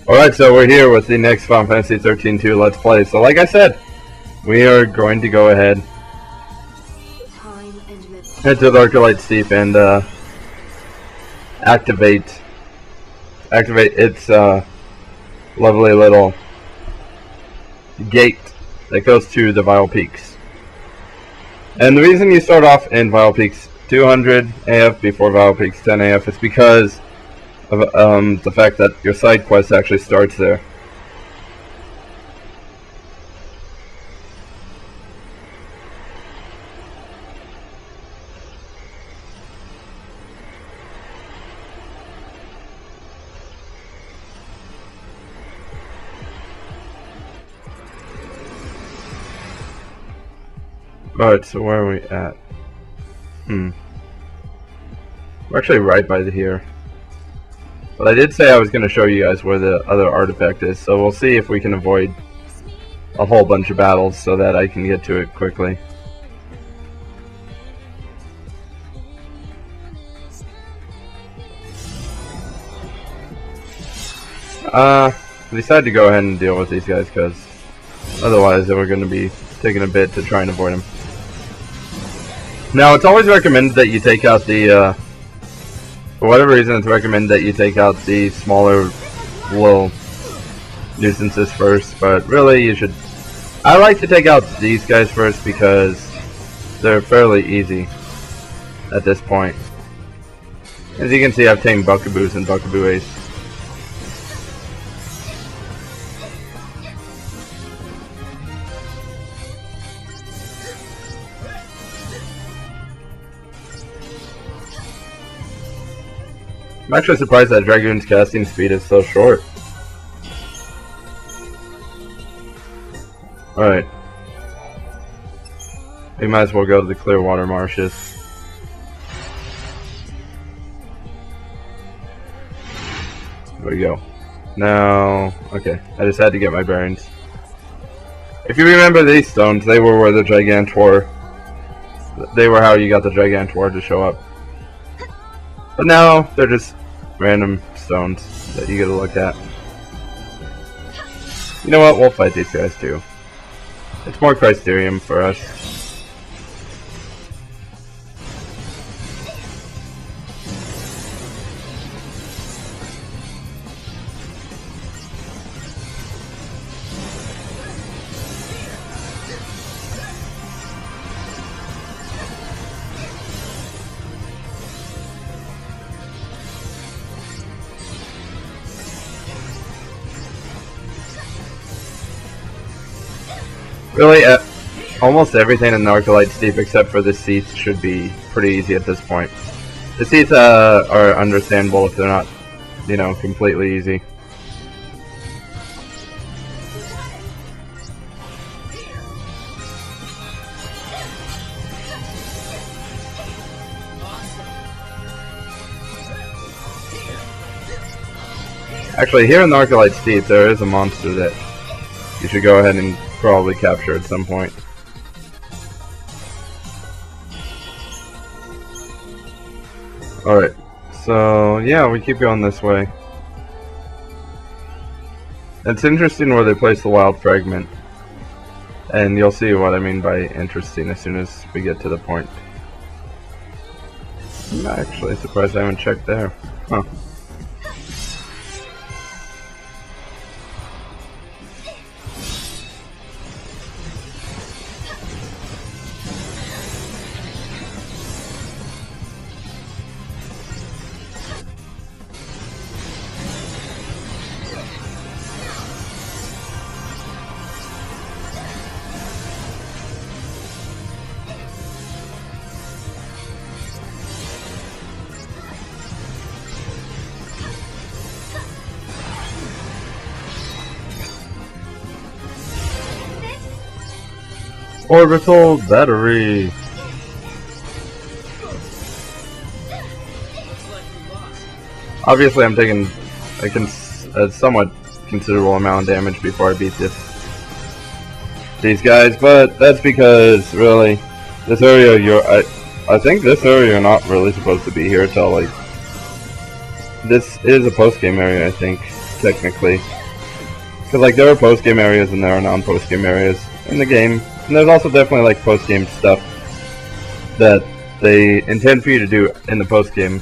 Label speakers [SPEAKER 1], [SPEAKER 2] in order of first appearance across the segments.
[SPEAKER 1] Alright, so we're here with the next Final Fantasy XIII-2 Let's Play. So like I said, we are going to go ahead, head to the Arclight Steep and activate its lovely little gate that goes to the Vile Peaks. And the reason you start off in Vile Peaks 200 AF before Vile Peaks 10 AF is because of the fact that your side quest actually starts there. Alright, so where are we at? We're actually right by here. But I did say I was going to show you guys where the other artifact is, so we'll see if we can avoid a whole bunch of battles so that I can get to it quickly. I decided to go ahead and deal with these guys because otherwise they were going to be taking a bit to try and avoid them. Now, it's always recommended that you take out the, for whatever reason, it's recommended that you take out the smaller little nuisances first, but really you should... I like to take out these guys first because they're fairly easy at this point. As you can see, I've tamed Buckaboos and Buckaboo Ace. I'm actually surprised that Dragoon's casting speed is so short. Alright. We might as well go to the Clearwater Marshes. There we go. Now, okay, I just had to get my bearings. If you remember these stones, they were where the Gigantor... They were how you got the Gigantor to show up. But now, they're just random stones that you gotta look at. You know what, we'll fight these guys too. It's more Crysterium for us. Really, almost everything in the Arclight Steep except for the seats should be pretty easy at this point. The seats are understandable if they're not, you know, completely easy. Actually, here in the Arclight Steep, there is a monster that you should go ahead and probably capture at some point. Alright, so yeah, we keep going this way. It's interesting where they place the wild fragment, and you'll see what I mean by interesting as soon as we get to the point. I'm actually surprised I haven't checked there. Huh. Orbital battery. Obviously, I'm taking a somewhat considerable amount of damage before I beat these guys, but that's because really, this area I think this area you're not really supposed to be here till like this is a post game area, I think, technically. Because, like, there are post-game areas and there are non-post-game areas in the game. And there's also definitely, like, post-game stuff that they intend for you to do in the post-game.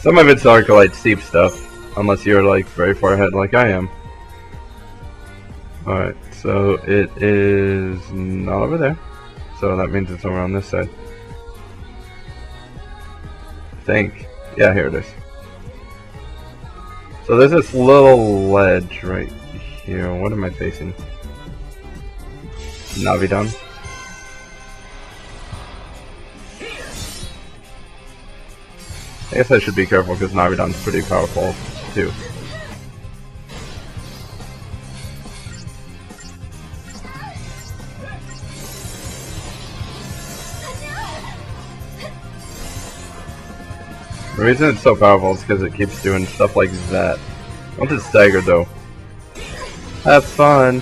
[SPEAKER 1] Some of it's Arcalite Steep stuff, unless you're, like, very far ahead like I am. Alright, so it is not over there. So that means it's over on this side. I think. Yeah, here it is. So there's this little ledge right here. What am I facing? Navidon? I guess I should be careful because Navidon's pretty powerful too. The reason it's so powerful is because it keeps doing stuff like that. Once it's staggered though, have fun!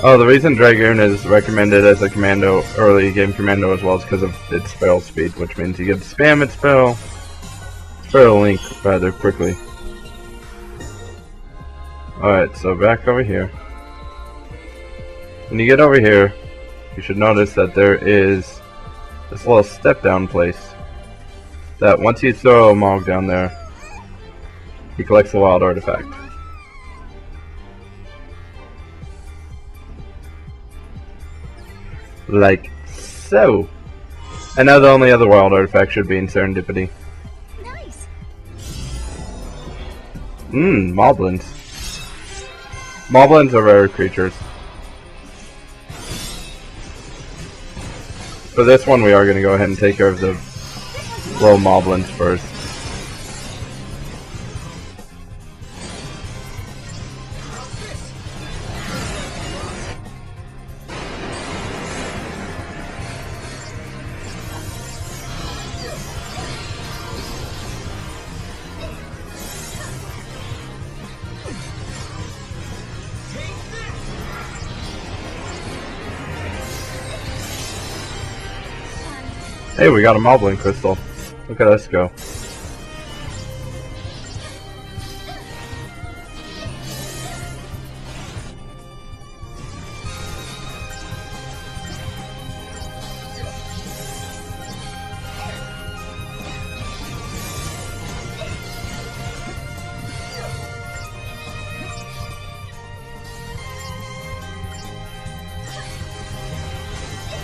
[SPEAKER 1] Oh, the reason Dragoon is recommended as a commando, early game commando as well, is because of its spell speed, which means you get to spam its spell link rather quickly. Alright, so back over here. When you get over here, you should notice that there is this little step down place that once you throw a Mog down there, he collects the wild artifact. Like so. And now the only other wild artifact should be in Serendipity.
[SPEAKER 2] Nice.
[SPEAKER 1] Moblins. Moblins are rare creatures. For this one we are going to go ahead and take care of the little Moblins first. Hey, we got a Moblin crystal. Look at us go.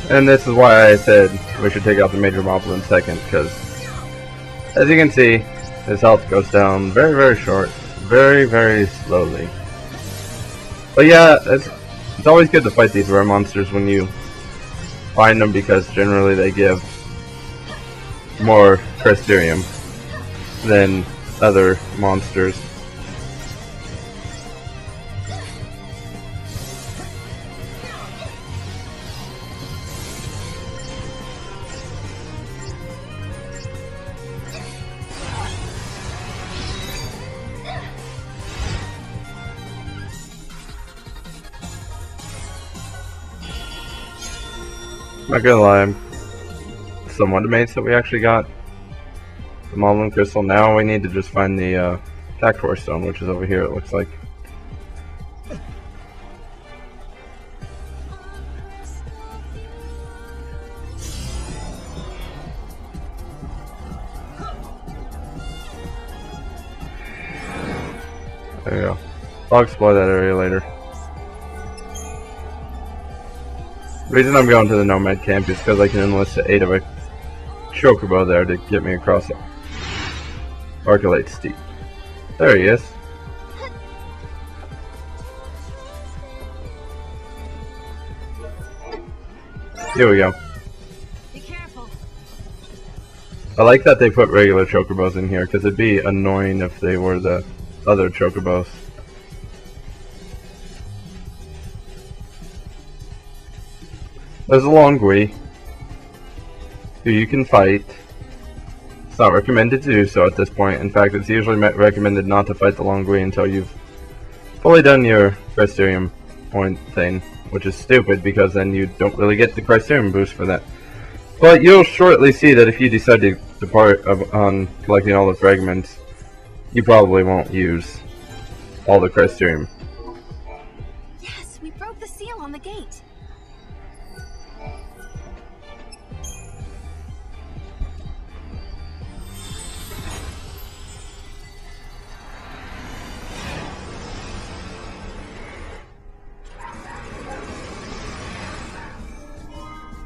[SPEAKER 1] And this is why I said we should take out the major Moblin second, because as you can see, his health goes down very, very short, very, very slowly. But yeah, it's always good to fight these rare monsters when you find them, because generally they give more Crystarium than other monsters. Not gonna lie, I'm somewhat amazed that we actually got the Moblin Crystal. Now we need to just find the Cactuar Stone, which is over here, it looks like. There you go. I'll explore that area later. The reason I'm going to the Nomad Camp is because I can enlist the aid of a Chocobo there to get me across Arcalite Steep. There he is. Here we go.
[SPEAKER 2] Be careful.
[SPEAKER 1] I like that they put regular Chocobos in here, because it'd be annoying if they were the other Chocobos. There's a Longui who you can fight. It's not recommended to do so at this point. In fact, it's usually recommended not to fight the Longui until you've fully done your Crystarium point thing, which is stupid because then you don't really get the Crystarium boost for that. But you'll shortly see that if you decide to depart on collecting all the fragments, you probably won't use all the Crystarium.
[SPEAKER 2] Yes, we broke the seal on the gate.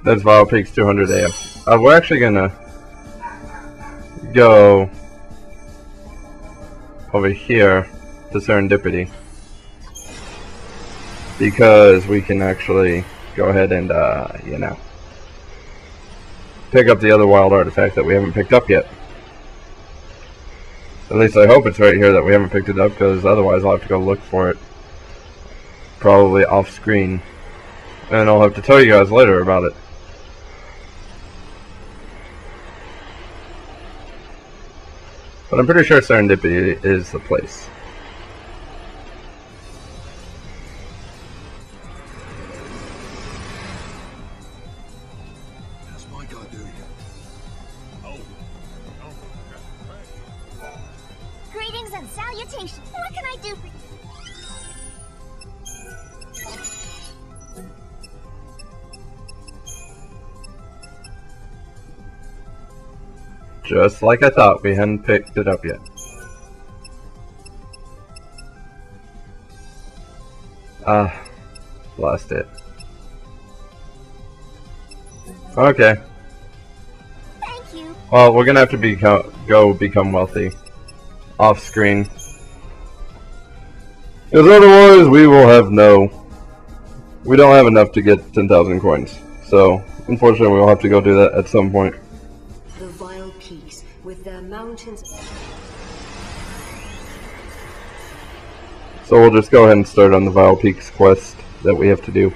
[SPEAKER 1] That's Vile Peaks 200 AF. We're actually gonna go over here to Serendipity because we can actually go ahead and, you know, pick up the other wild artifact that we haven't picked up yet. At least I hope it's right here that we haven't picked it up, because otherwise I'll have to go look for it. Probably off screen. And I'll have to tell you guys later about it. But I'm pretty sure Serendipity is the place.
[SPEAKER 3] How's my guy doing?
[SPEAKER 2] Greetings and salutations. What can I do for you?
[SPEAKER 1] Just like I thought, we hadn't picked it up yet. Lost it. Okay.
[SPEAKER 2] Thank you.
[SPEAKER 1] Well, we're gonna have to go become wealthy off screen, because otherwise we will have we don't have enough to get 10,000 coins. So unfortunately, we'll have to go do that at some point.
[SPEAKER 4] The Vile Peaks, with their mountains.
[SPEAKER 1] So we'll just go ahead and start on the Vile Peaks quest that we have to do.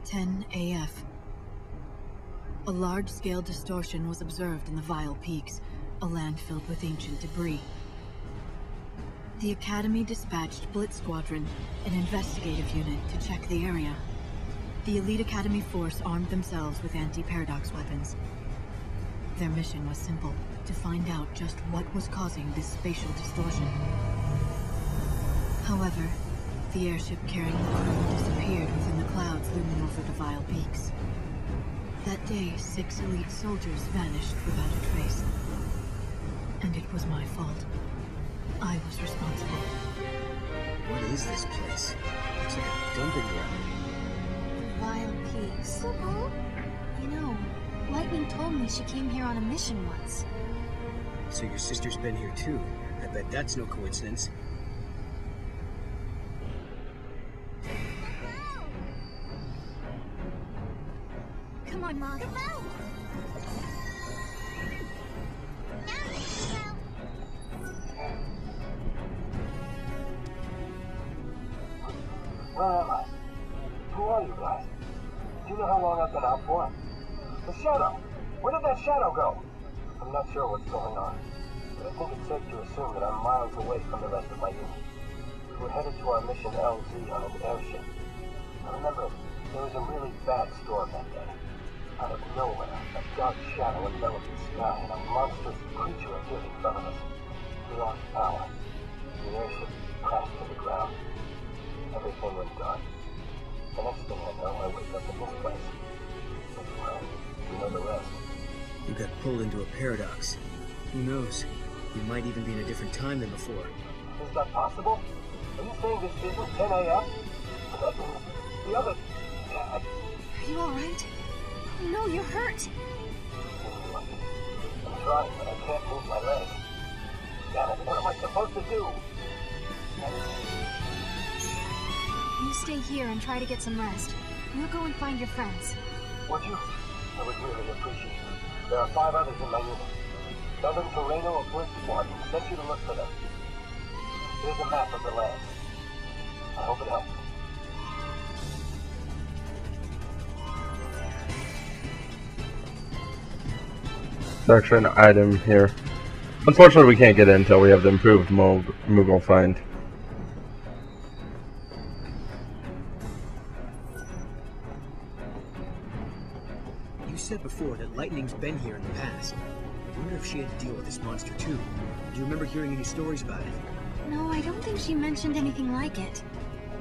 [SPEAKER 5] XIII AF. A large-scale distortion was observed in the Vile Peaks, a land filled with ancient debris. The Academy dispatched Blitz Squadron, an investigative unit, to check the area. The Elite Academy force armed themselves with anti-paradox weapons. Their mission was simple: to find out just what was causing this spatial distortion. However, the airship carrying the crew disappeared within the clouds looming over the Vile Peaks. That day, 6 elite soldiers vanished without a trace. And it was my fault. I was responsible.
[SPEAKER 3] What is this place? Looks like a dumping ground.
[SPEAKER 2] Vile Peaks. You know, Lightning told me she came here on a mission once.
[SPEAKER 3] So your sister's been here too. I bet that's no coincidence.
[SPEAKER 2] Come on, Mom.
[SPEAKER 6] Where am I? Who are you guys? Do you know how long I've been out for? The shadow! Where did that shadow go? I'm not sure what's going on, but I think it's safe to assume that I'm miles away from the rest of my unit. We're headed to our mission LZ on an airship. Now remember, there was a really bad storm that day. Out of nowhere, a dark shadow enveloped the sky and a monstrous creature appeared in front of us. We lost power. The airship crashed to the ground. Everything went dark. The next thing I know, I wake up in this place. But, well, you know the rest.
[SPEAKER 3] You got pulled into a paradox. Who knows? You might even be in a different time than before.
[SPEAKER 6] Is that possible? Are you saying this isn't 10 a.m.? The other...
[SPEAKER 2] Are you alright? No, you're hurt.
[SPEAKER 6] I'm trying, but I can't move my leg. Damn it, what am I supposed to do?
[SPEAKER 2] You stay here and try to get some rest. We'll go and find your friends.
[SPEAKER 6] Would you? I would really appreciate it. There are 5 others in my unit. Tell them Toreno or Blitz Squad sent you to look for them. Here's a map of the land. I hope it helps.
[SPEAKER 1] Section item here. Unfortunately, we can't get in until we have the improved Moogle find.
[SPEAKER 3] You said before that Lightning's been here in the past. I wonder if she had to deal with this monster too. Do you remember hearing any stories about it?
[SPEAKER 2] No, I don't think she mentioned anything like it.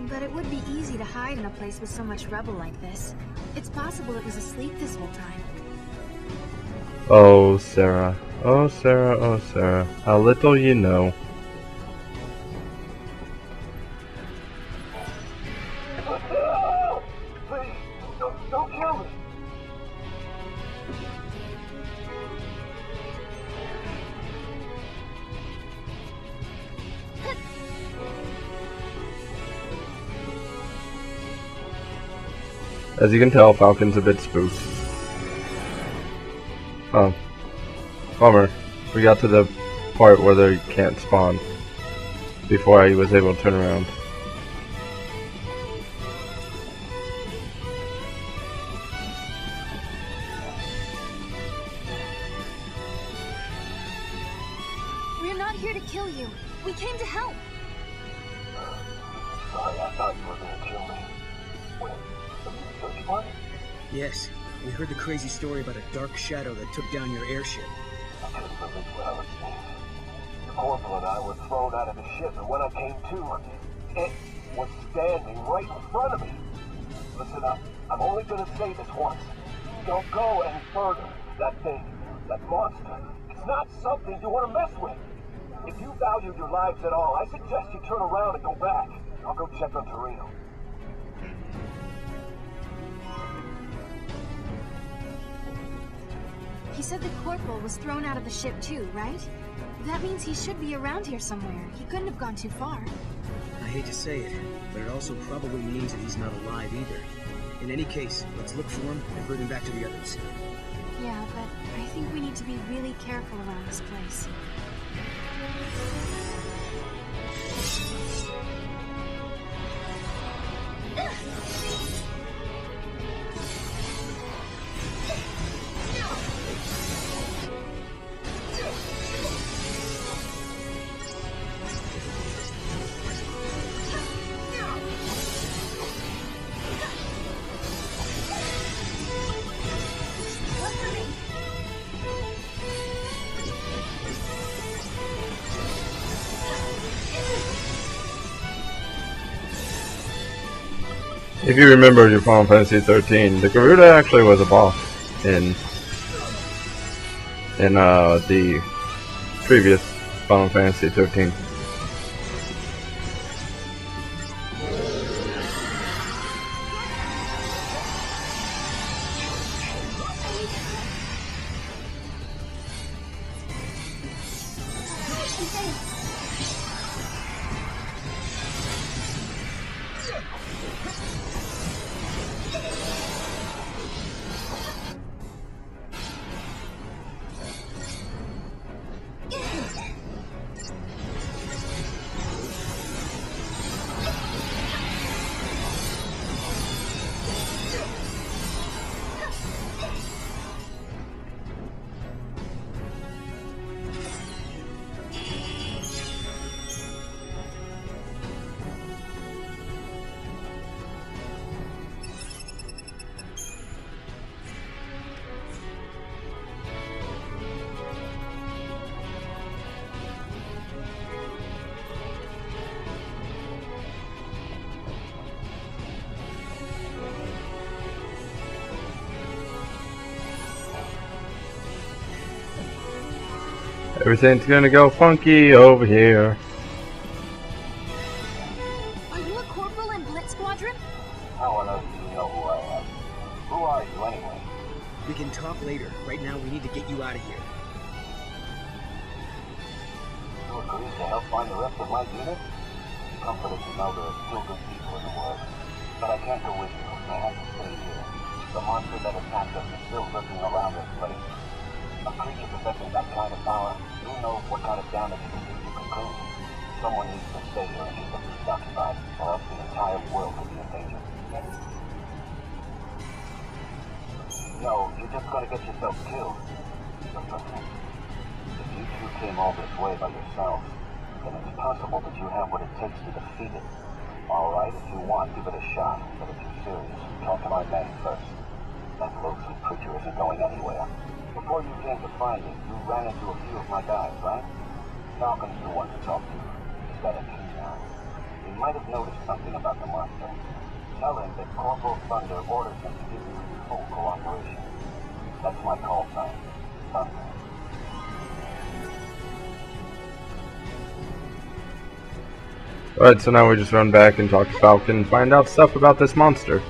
[SPEAKER 2] But it would be easy to hide in a place with so much rubble like this. It's possible it was asleep this whole time.
[SPEAKER 1] Oh, Sarah. Oh, Sarah. Oh, Sarah. How little you know.
[SPEAKER 6] Please, don't kill me.
[SPEAKER 1] As you can tell, Falcon's a bit spooked. Oh. Bummer. We got to the part where they can't spawn before I was able to turn around.
[SPEAKER 2] We're not here to kill you. We came to help.
[SPEAKER 6] Sorry, I thought you were gonna kill me. Wait, the search party?
[SPEAKER 3] Yes. We heard the crazy story about a dark shadow that took down your airship.
[SPEAKER 6] I couldn't believe what I was seeing. The corporal and I were thrown out of the ship, and when I came to, it was standing right in front of me. Listen up. I'm only gonna say this once. Don't go any further. That thing, that monster, it's not something you want to mess with. If you value your lives at all, I suggest you turn around and go back. I'll go check on Toreno.
[SPEAKER 2] He said the corporal was thrown out of the ship too, right? That means he should be around here somewhere. He couldn't have gone too far.
[SPEAKER 3] I hate to say it, but it also probably means that he's not alive either. In any case, let's look for him and bring him back to the others.
[SPEAKER 2] Yeah, but I think we need to be really careful around this place.
[SPEAKER 1] If you remember your Final Fantasy XIII, the Garuda actually was a boss in the previous Final Fantasy XIII. Everything's gonna go funky over here.
[SPEAKER 2] Are you a corporal in Blitz Squadron?
[SPEAKER 6] How on earth do you know who I am? Who are you, anyway?
[SPEAKER 3] We can talk later. Right now, we need to get you out of here.
[SPEAKER 6] You agree to help find the rest of my unit? It's comforting to know there are still good people in the world. But I can't go with you. I have to stay here. The monster that attacked us is still lurking around this place. A creature possessing that kind of power, who knows what kind of damage it can do to Cocoon. Someone needs to stay here and keep the beast occupied, or else the entire world could be in danger. No, you're just gonna get yourself killed. But listen, if you two came all this way by yourselves, then it's possible that you have what it takes to defeat it. Alright, if you want, give it a shot. But if you're serious, talk to my men first. That loathsome creature isn't going anywhere. Before you came to find it, you ran into a few of my guys, right? Falcon's the one to talk to. He's got a key now. He might have noticed something about the monster. Tell him that Corporal Thunder orders him to give you full cooperation. That's my call sign. Thunder.
[SPEAKER 1] Alright, so now we just run back and talk to Falcon and find out stuff about this monster.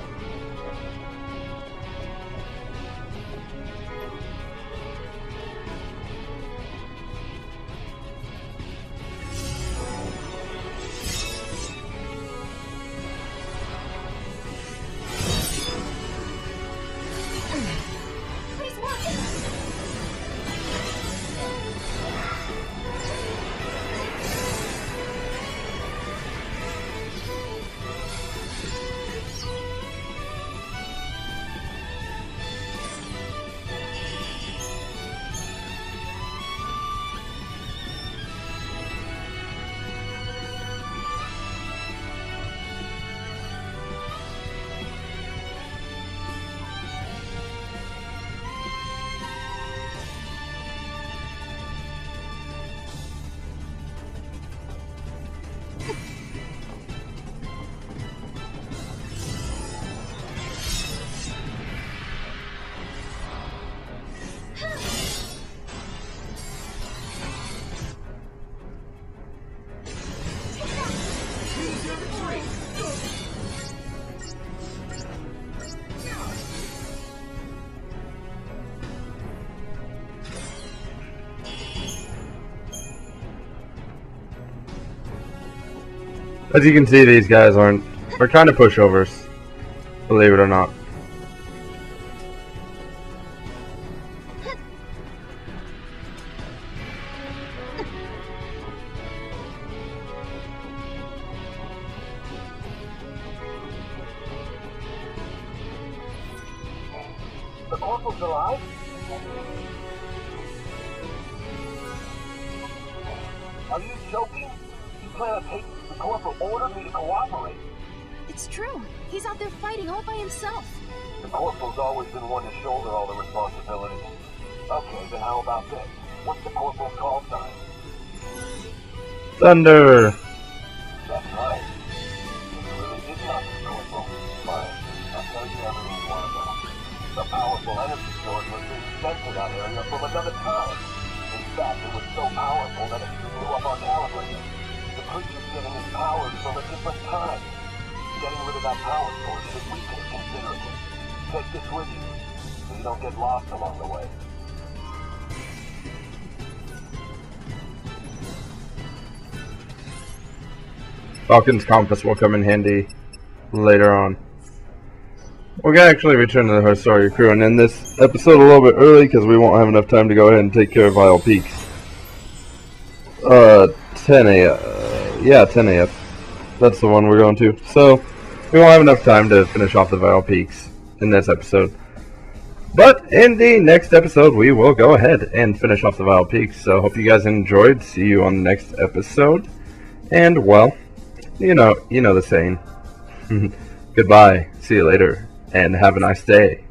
[SPEAKER 1] As you can see, these guys are kind of pushovers, believe it or not.
[SPEAKER 6] The Corporal's alive? Are you joking? You plan to take the Corporal ordered me to cooperate?
[SPEAKER 2] It's true. He's out there fighting all by himself.
[SPEAKER 6] The Corporal's always been one to shoulder all the responsibility. Okay, then how about this? What's the Corporal's call sign?
[SPEAKER 1] Thunder!
[SPEAKER 6] That's right. You really did not the Corporal. Fine. I'll tell you everything you want to know. The powerful energy source was being sent to that area from another time. In fact, it was so powerful that it blew up our calibrators. The creature's getting its powers from a different time. Getting rid of that power source should weaken it considerably. Take this with you, so you don't get lost along the way.
[SPEAKER 1] Falcon's compass will come in handy later on. We're going to actually return to the Historia crew and end this episode a little bit early because we won't have enough time to go ahead and take care of Vile Peaks. 10 AF. Yeah, 10 AF. That's the one we're going to. So, we won't have enough time to finish off the Vile Peaks in this episode. But in the next episode, we will go ahead and finish off the Vile Peaks. So, hope you guys enjoyed. See you on the next episode. And, well, you know the saying. Goodbye. See you later. And have a nice day.